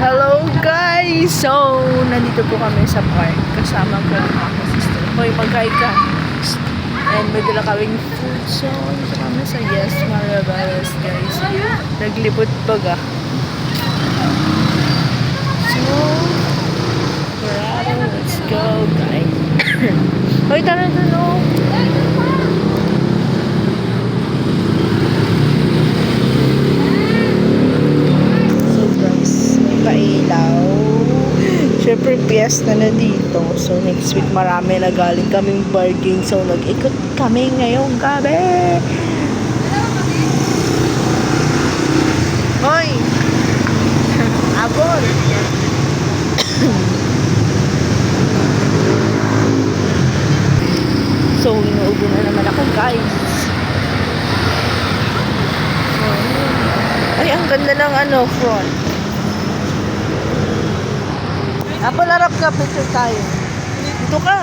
Hello guys! So, nandito po kami sa park. Kasama ko ang ako sister. Hoy, mag-hi ka. And may dala kaming food. So, nandito kami sa Yes Marabalas guys. Naglipot baga. So, bravo, let's go guys. Hoy, tara dun o. Pailaw. Siyempre, piyesta na dito. So, next week marami na galing kaming bargain. So, nag-ikot kami ngayong gabi. Hoy! Abon! So, inuubo na naman ako, guys. Ay, ang ganda ng front. Palarap ka, picture tayo. Dito ka.